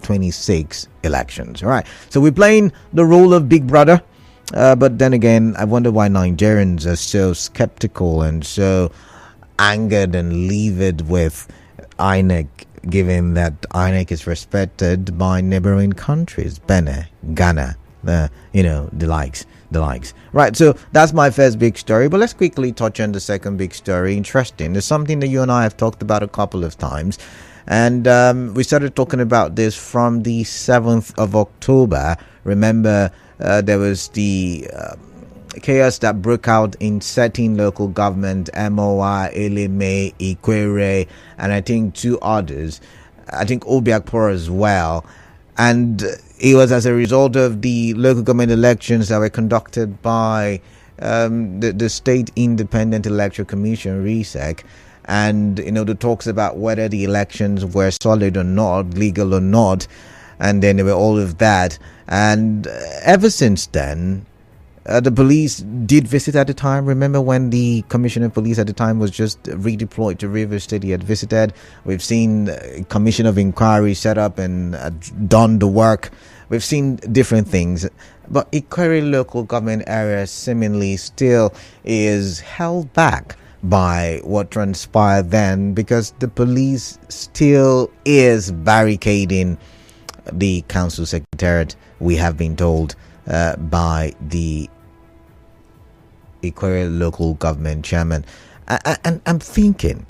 2026 elections. All right. So we're playing the role of Big Brother. But then again, I wonder why Nigerians are so skeptical and so angered and livid with INEC, given that INEC is respected by neighboring countries, Benin, Ghana, the likes. Right, so that's my first big story, but let's quickly touch on the second big story. Interesting. There's something that you and I have talked about a couple of times, and we started talking about this from the 7th of October. Remember, there was the chaos that broke out in certain local government, MOI, Eleme, Ikwerre, and I think two others. I think Ikwerre as well. And it was as a result of the local government elections that were conducted by the State Independent Electoral Commission, RESEC. And, the talks about whether the elections were solid or not, legal or not. And then there were all of that. And ever since then, the police did visit at the time. Remember when the commissioner of police at the time was just redeployed to Rivers State? He had visited. We've seen a commission of inquiry set up and done the work. We've seen different things. But Ikwerre local government area seemingly still is held back by what transpired then, because the police still is barricading the council secretariat, we have been told, by the Ikwerre local government chairman. And I'm thinking,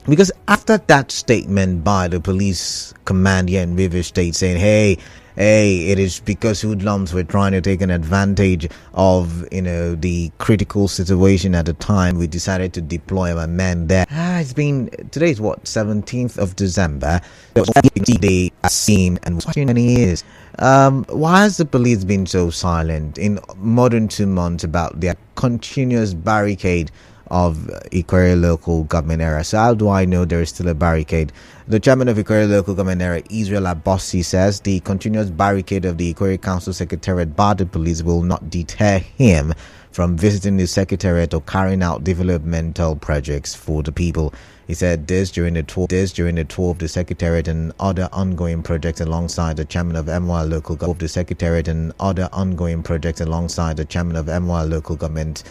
because after that statement by the police command here in River State saying, hey, it is because hoodlums were trying to take an advantage of, the critical situation at the time, we decided to deploy our men there. Today's what, 17th of December. They are seen and watching many years. Why has the police been so silent in more than 2 months about their continuous barricade of Ikwerre local government area? So how do I know there is still a barricade? The chairman of Ikwerre local government area, Israel Abossi, says the continuous barricade of the Ikwerre council secretariat by the police will not deter him from visiting the secretariat or carrying out developmental projects for the people. He said this during the tour of the secretariat and other ongoing projects alongside the chairman of MY local government. The secretariat and other ongoing projects alongside the chairman of MY local government,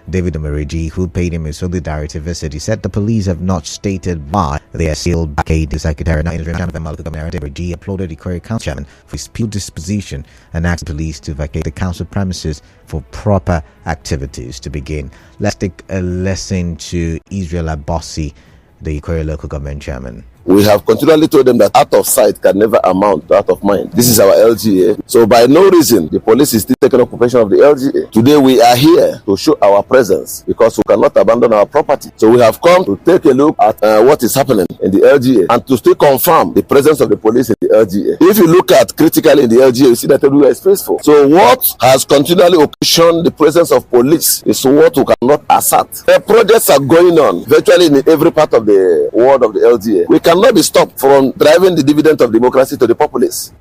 David Omeriji, who paid him a solidarity visit. He said the police have not stated why they are still barricading the secretariat. Now, chairman of MY local government, Omeriji, applauded the Ikwerre council chairman for his speedy disposition and asked the police to vacate the council premises for proper activities to begin. Let's take a listen to Israel Abossi, the Ikwerre local government chairman. We have continually told them that out of sight can never amount to out of mind. This is our LGA. So by no reason, the police is still taking occupation of the LGA. Today we are here to show our presence because we cannot abandon our property. So we have come to take a look at what is happening in the LGA and to still confirm the presence of the police in the LGA. If you look at critically in the LGA, you see that everywhere is peaceful. So what has continually occasioned the presence of police is what we cannot assert. The projects are going on virtually in every part of the world of the LGA. We cannot be stopped from driving the dividend of democracy to the populace.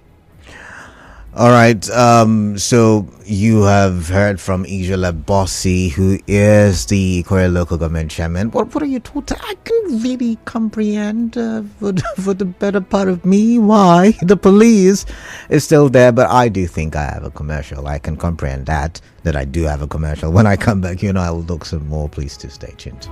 All right. So you have heard from Israel Abossi, who is the Ikwerre local government chairman. What are you told? I can really comprehend for the better part of me why the police is still there. But I do think I have a commercial. I can comprehend that I do have a commercial. When I come back, I will look some more. Please to stay tuned.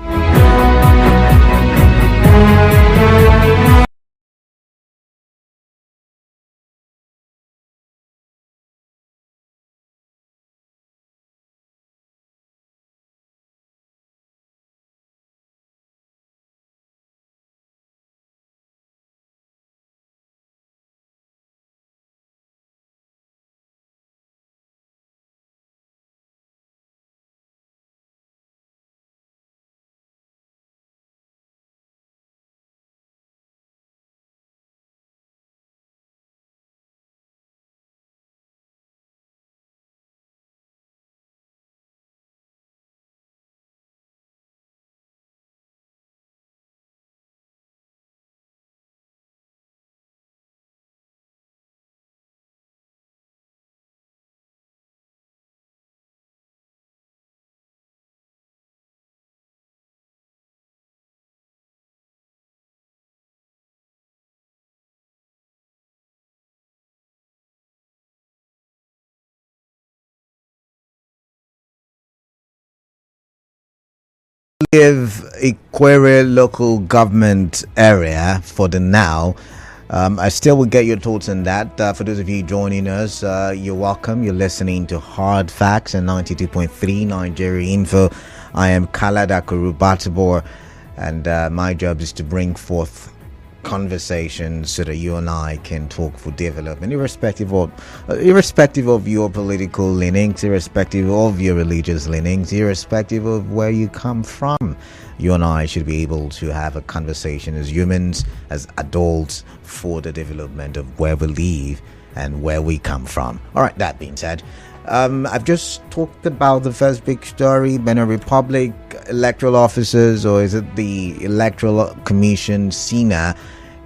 leave Ikwerre local government area for the now. I still will get your thoughts on that. For those of you joining us, you're welcome. You're listening to Hard Facts and 92.3 Nigeria Info. I am Kalada Kurubatibor, and my job is to bring forth conversations so that you and I can talk for development, irrespective of your political leanings, irrespective of your religious leanings, irrespective of where you come from. You and I should be able to have a conversation as humans, as adults, for the development of where we live and where we come from. All right, that being said, I've just talked about the first big story, Benin Republic, electoral officers, or is it the Electoral Commission, SENA,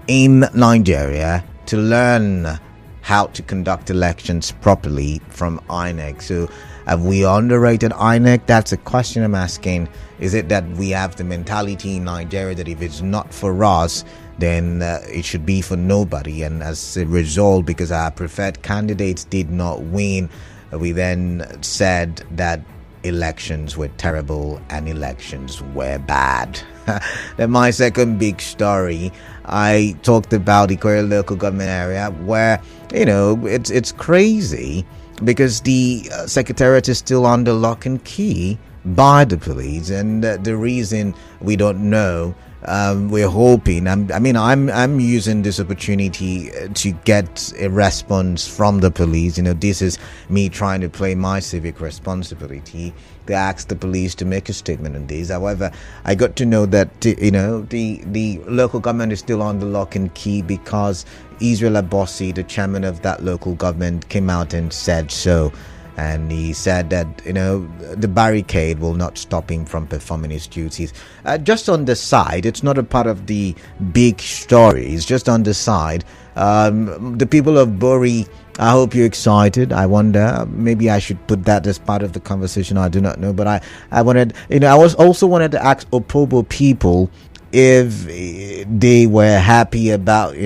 in Nigeria to learn how to conduct elections properly from INEC. So have we underrated INEC? That's a question I'm asking. Is it that we have the mentality in Nigeria that if it's not for us, then it should be for nobody? And as a result, because our preferred candidates did not win, we then said that elections were terrible and elections were bad. Then my second big story, I talked about the Ikwerre local government area where, it's crazy because the Secretariat is still under lock and key by the police, and the reason we don't know. We're hoping. I'm using this opportunity to get a response from the police. This is me trying to play my civic responsibility to ask the police to make a statement on this. However, I got to know that the local government is still under lock and key because Israel Abossi, the chairman of that local government, came out and said so. And he said that, the Barricade will not stop him from performing his duties. Just on the side, it's not a part of the big story. It's just on the side. The people of Bori, I hope you're excited. I wonder, maybe I should put that as part of the conversation. I do not know. But I wanted, I also wanted to ask Opobo people if they were happy about,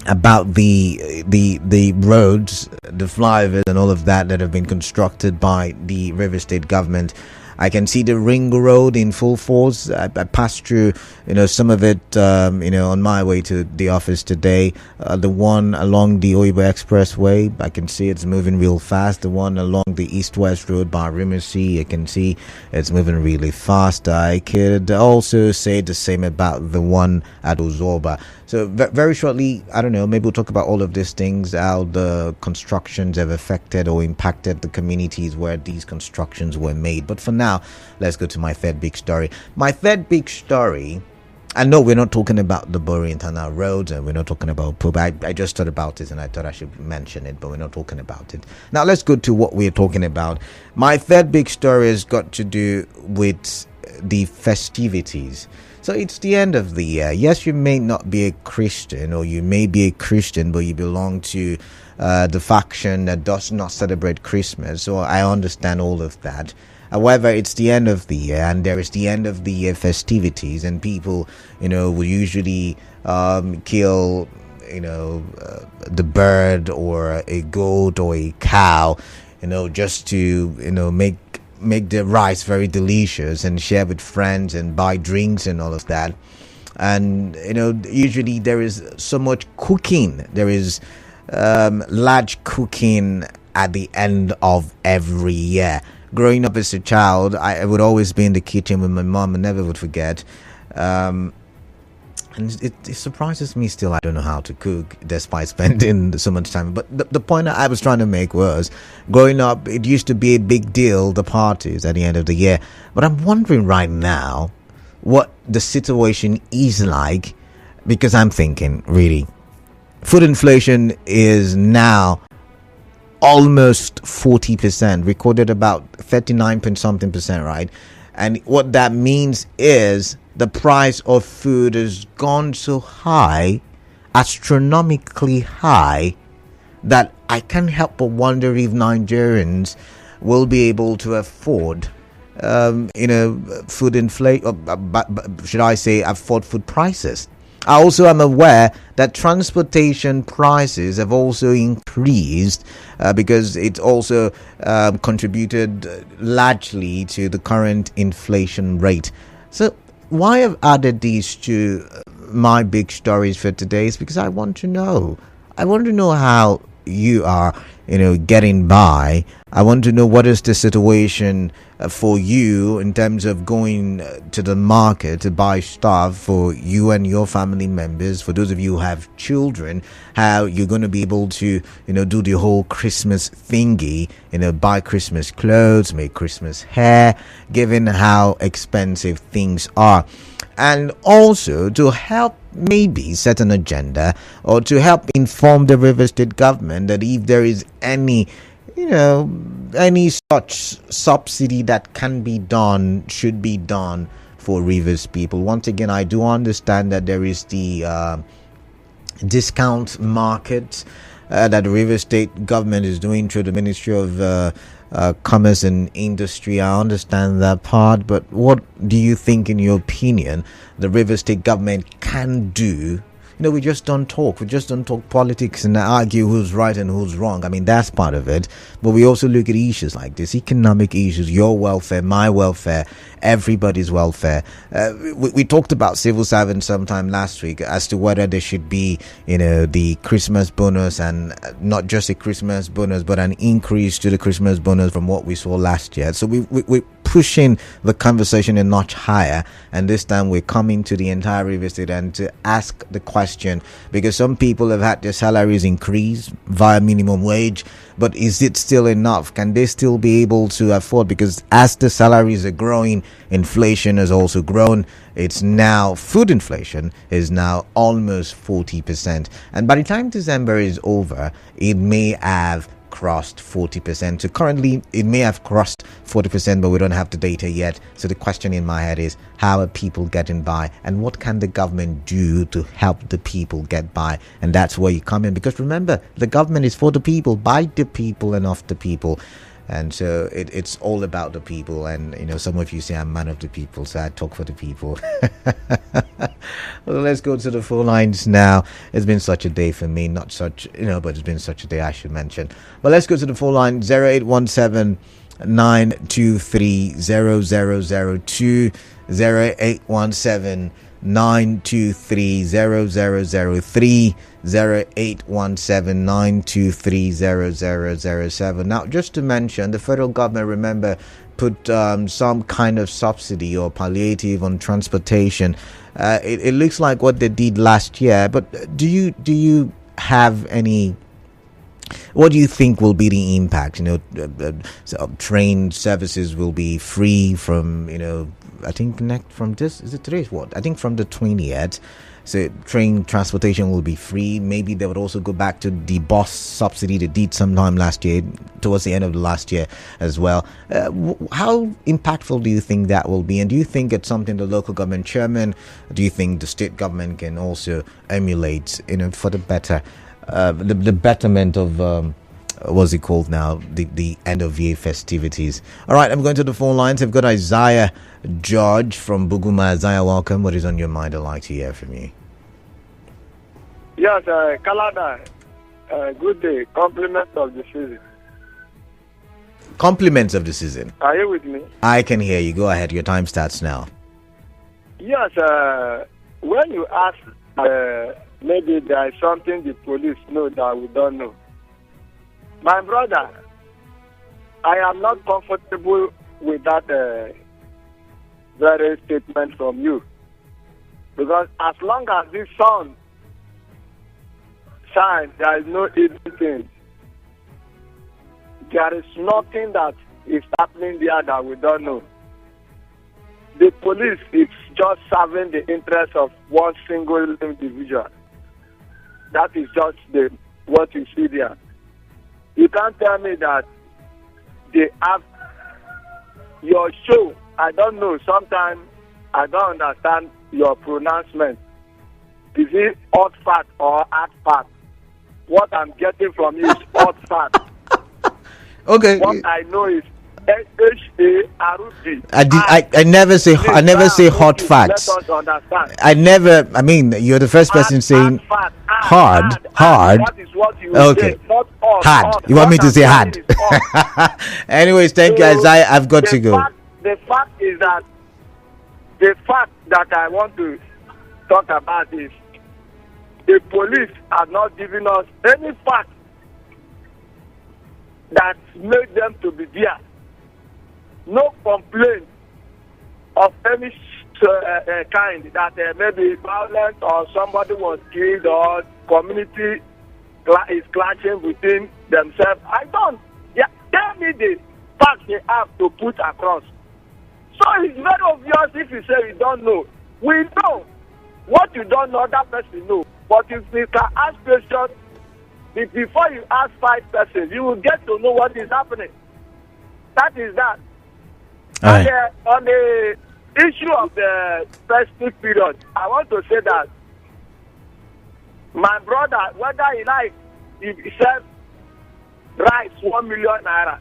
about the roads, the flyovers and all of that have been constructed by the River State government. I can see the ring road in full force. I passed through, some of it, on my way to the office today. The one along the Oibo Expressway, I can see it's moving real fast. The one along the East-West Road by Rimouski, I can see it's moving really fast. I could also say the same about the one at Ozoba. So very shortly, I don't know, maybe we'll talk about all of these things, how the constructions have affected or impacted the communities where these constructions were made. But for now, let's go to my third big story. My third big story, I know we're not talking about the Bori internal roads and we're not talking about Pub. I just thought about it and I thought I should mention it, but we're not talking about it. Now let's go to what we're talking about. My third big story has got to do with the festivities. So it's the end of the year. Yes, you may not be a Christian, or you may be a Christian, but you belong to the faction that does not celebrate Christmas. So I understand all of that. However, it's the end of the year, and there is the end of the year festivities, and people, will usually kill, the bird or a goat or a cow, just to, make the rice very delicious and share with friends and buy drinks and all of that. And usually there is so much cooking. There is large cooking at the end of every year. Growing up as a child, I would always be in the kitchen with my mom and never would forget. And it surprises me still. I don't know how to cook despite spending so much time. But the point I was trying to make was, growing up, it used to be a big deal, the parties at the end of the year. But I'm wondering right now what the situation is like, because I'm thinking, really, food inflation is now almost 40%, recorded about 39 point something percent, right? And what that means is the price of food has gone so high, astronomically high, that I can't help but wonder if Nigerians will be able to afford, food inflation, should I say, afford food prices. I also am aware that transportation prices have also increased because it also contributed largely to the current inflation rate. So why I've added these to my big stories for today is because I want to know. I want to know how you are, getting by. I want to know what is the situation for you in terms of going to the market to buy stuff for you and your family members. For those of you who have children, how you're going to be able to, do the whole Christmas thingy, buy Christmas clothes, make Christmas hair, given how expensive things are. And also to help maybe set an agenda or to help inform the River State government that if there is any such subsidy that can be done, should be done for Rivers people. Once again, I do understand that there is the discount market that the River State government is doing through the Ministry of Commerce and Industry. I understand that part, but what do you think, in your opinion, the River State government can do? We just don't talk. We just don't talk politics and argue who's right and who's wrong. I mean, that's part of it. But we also look at issues like this, economic issues, your welfare, my welfare, everybody's welfare. We talked about civil servants sometime last week as to whether there should be, the Christmas bonus, and not just a Christmas bonus, but an increase to the Christmas bonus from what we saw last year. So we're pushing the conversation a notch higher, and this time we're coming to the entire River State and to ask the question, because some people have had their salaries increased via minimum wage, but is it still enough? Can they still be able to afford? Because as the salaries are growing, inflation has also grown. It's now, food inflation is now almost 40%, and by the time December is over, it may have crossed 40%. So currently it may have crossed 40%, but we don't have the data yet. So the question in my head is, how are people getting by, and what can the government do to help the people get by? And that's where you come in, because remember, the government is for the people, by the people, and of the people. And so it's all about the people. And some of you say I'm man of the people, so I talk for the people. Well, let's go to the phone lines now. It's been such a day for me, not such, but it's been such a day, I should mention. But let's go to the phone line. 0817 923 0002, 0817 923 0003, 0817 923 0007. Now, just to mention, the federal government, remember, put some kind of subsidy or palliative on transportation. It looks like what they did last year, but do you have any? What do you think will be the impact? Train services will be free from, I think from this, is it today's what? I think from the 20th. So train transportation will be free. Maybe they would also go back to the bus subsidy they did sometime last year, towards the end of the last year as well. How impactful do you think that will be? And do you think it's something the local government chairman, do you think the state government can also emulate, for the better, the betterment of what's it called now, the end of year festivities? All right, I'm going to the phone lines. I've got Isaiah George from Buguma. Isaiah, welcome. What is on your mind? I'd like to hear from you. Yes, Kalada, good day. Compliments of the season. Compliments of the season. Are you with me? I can hear you. Go ahead. Your time starts now. Yes, when you ask, maybe there is something the police know that we don't know. My brother, I am not comfortable with that very statement from you. Because as long as this sun shines, there is no evil thing. There is nothing that is happening there that we don't know. The police is just serving the interest of one single individual. That is just what you see there. You can't tell me that they have your show. I don't know. Sometimes I don't understand your pronouncement. Is it hot fat or hard fat? What I'm getting from you is hot fat. Okay. What I know is H-A-R-D. I never say hot facts. Let us understand. I never. I mean, you're the first person saying hard. That is what you Okay. say, not Hard. You want me to say hard? Anyways, thank you, Isaiah. I've got to go. The fact that I want to talk about is the police are not giving us any fact that made them to be there. No complaint of any kind that maybe violent or somebody was killed or community is clashing within themselves. I don't. Yeah, tell me the facts they have to put across. So it's very obvious if you say you don't know. We know. What you don't know, that person knows. But if you can ask questions, before you ask 5 persons, you will get to know what is happening. That is that. Right. And, on the issue of the festive period, I want to say that my brother, whether he likes, if he says rice 1 million naira,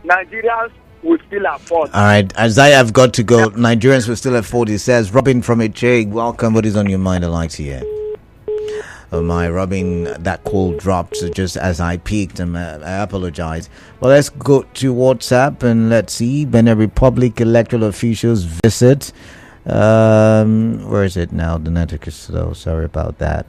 Nigerians will still afford. All right, Isaiah, I've got to go. Nigerians will still afford. He says, Robin from Ikwerre, welcome. What is on your mind? I like to hear. Oh my, Robin, that call dropped just as I peaked, and I apologize. Well, let's go to WhatsApp and let's see. Benin Republic electoral officials visit. Where is it now? The network is slow. Sorry about that.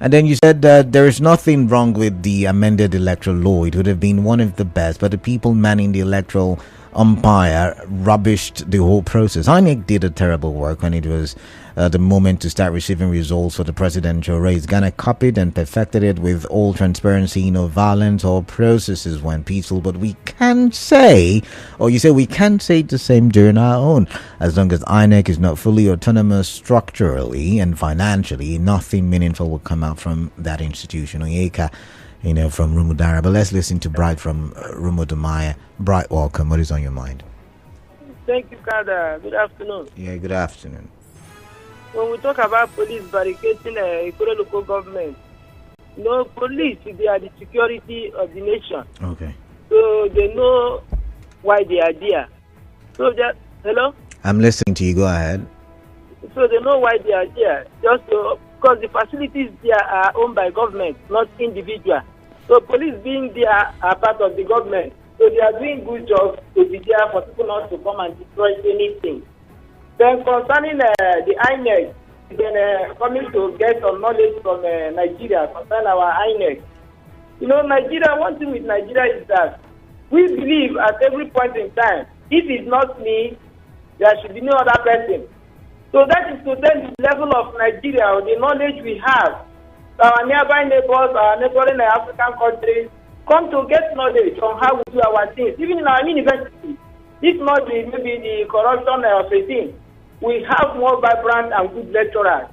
And then you said that there is nothing wrong with the amended electoral law. It would have been one of the best, but the people manning the electoral umpire rubbished the whole process. INEC did a terrible work when it was the moment to start receiving results for the presidential race. Ghana copied and perfected it with all transparency, no violence. All processes went peaceful, but we can't say, or you say we can't say the same during our own. As long as INEC is not fully autonomous structurally and financially, nothing meaningful will come out from that institution. Oyeka, from Rumudara. But let's listen to Bright from Rumudumaya. Bright, welcome. What is on your mind? Thank you, Kada. Good afternoon. Yeah, good afternoon. When we talk about police barricading Ikwerre local government, police, they are the security of the nation. Okay. So they know why they are there. So that, hello? I'm listening to you. Go ahead. So they know why they are there. Just because the facilities there are owned by government, not individual. So police being there are part of the government. So they are doing good job to be there for people not to come and destroy anything. Then concerning the INEC, then coming to get some knowledge from Nigeria concerning our INEC. Nigeria, one thing with Nigeria is that we believe at every point in time, if it's not me, there should be no other person. So that is to tell the level of Nigeria or the knowledge we have. Our nearby neighbors, our neighboring African countries, come to get knowledge on how we do our things. Even in our university, if not maybe the corruption of a thing, we have more vibrant and good lecturers.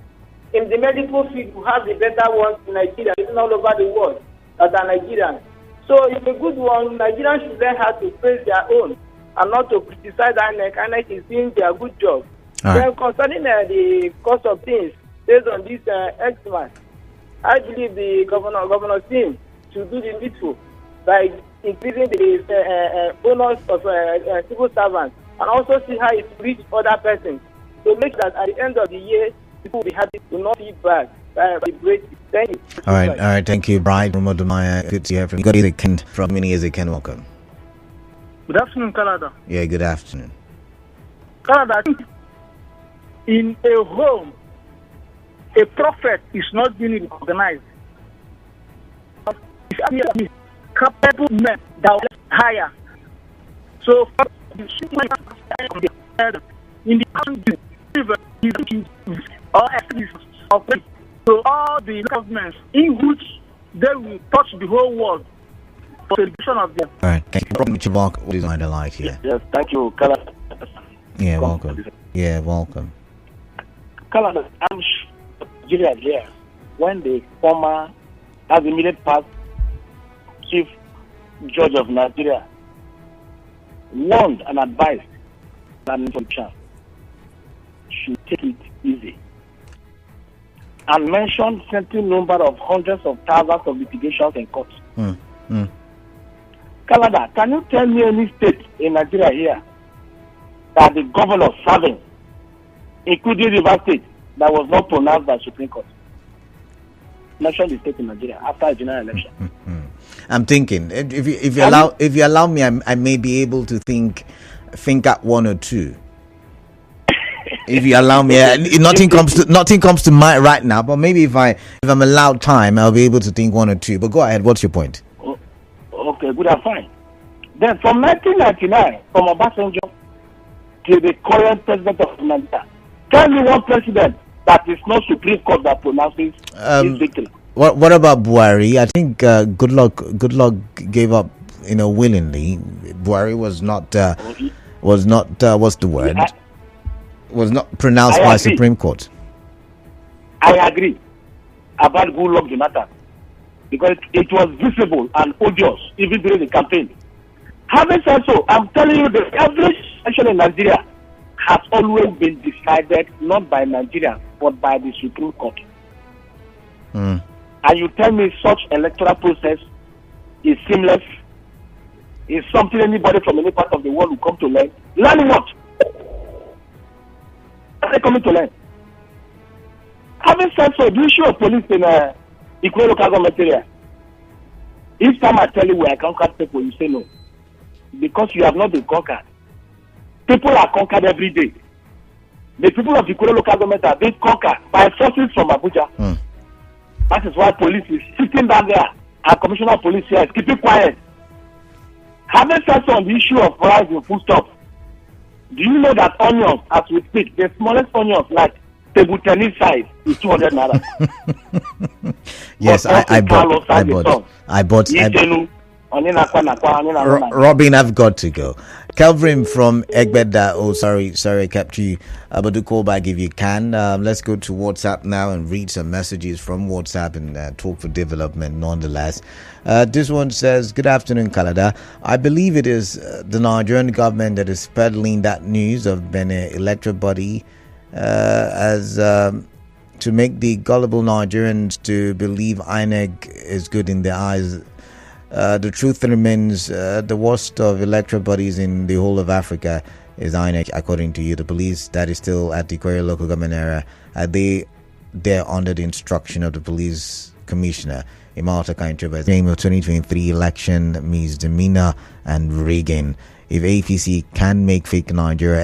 In the medical field, we have the better ones in Nigeria, even all over the world, that are Nigerians. So it's a good one. Nigerians should learn how to praise their own and not to criticize INEC. INEC is doing their good job. Right. Then concerning the cost of things, based on this estimate, I believe the governor's team should do the needful by increasing the bonus of civil servants and also see how it reaches other persons to make that at the end of the year, people will be happy to not be bad. Thank you. All right. Thank you, Bright from Odumaya. Good to hear from you. Got it, Ken from Mini as Ken. Welcome. Good afternoon, Canada. Yeah, good afternoon. Canada, I think in a home, a prophet is not being recognized. If capable men that will higher. So, in the country, so all the governments in which they will touch the whole world for celebration of them. All right, thank you. What is I like here? Yes, thank you, Canada. Yeah, welcome. Yeah, welcome. Canada, I'm sure Nigeria there when the former, as immediate past chief judge of Nigeria warned and advised that information should take it easy and mentioned certain number of hundreds of thousands of litigations in court. Canada, can you tell me any state in Nigeria here that the governor serving, including River State, that was not pronounced by Supreme Court? Mention the state in Nigeria after a general election. I'm thinking if you allow me, I may be able to think at one or two. If you allow me, nothing comes to mind right now. But maybe if I'm allowed time, I'll be able to think one or two. But go ahead. What's your point? Okay, good and fine. Then from 1999, from Obasanjo to the current president of Nigeria, tell me one president that is not Supreme Court that pronounces his victory. What about Buhari? I think Goodluck gave up, willingly. Buhari was not what's the word? Was not pronounced by Supreme Court. I agree about Goodluck Jonathan because it was visible and odious even during the campaign. Having said so, I'm telling you the average election in Nigeria has always been decided not by Nigeria but by the Supreme Court. And you tell me such electoral process is seamless, is something anybody from any part of the world will come to learn. Learn what? What are they coming to learn? Having said so, the issue of police in Ikwerre local government area, each time I tell you we are conquered people, you say no. Because you have not been conquered. People are conquered every day. The people of Ikwerre local government are being conquered by forces from Abuja. That is why police is sitting down there and Commissioner of Police here is keeping quiet. Having said so on the issue of price in food stuff, do you know that onions, as we speak, the smallest onions, like table tennis size, is 200 naira? Yes, I bought. Robin, I've got to go. Kelvin from Egbeda. Oh, sorry, I kept you. But do call back if you can. Let's go to WhatsApp now and read some messages from WhatsApp and talk for development nonetheless. This one says, good afternoon, Canada. I believe it is the Nigerian government that is peddling that news of Benin electoral body as to make the gullible Nigerians to believe INEC is good in their eyes. The truth remains the worst of electoral bodies in the whole of Africa is INEC, according to you. The police that is still at the Ikwerre local government area, they're under the instruction of the police commissioner. Imalta Kaintreba, name of 2023 election misdemeanor and rigging. If APC can make fake Nigeria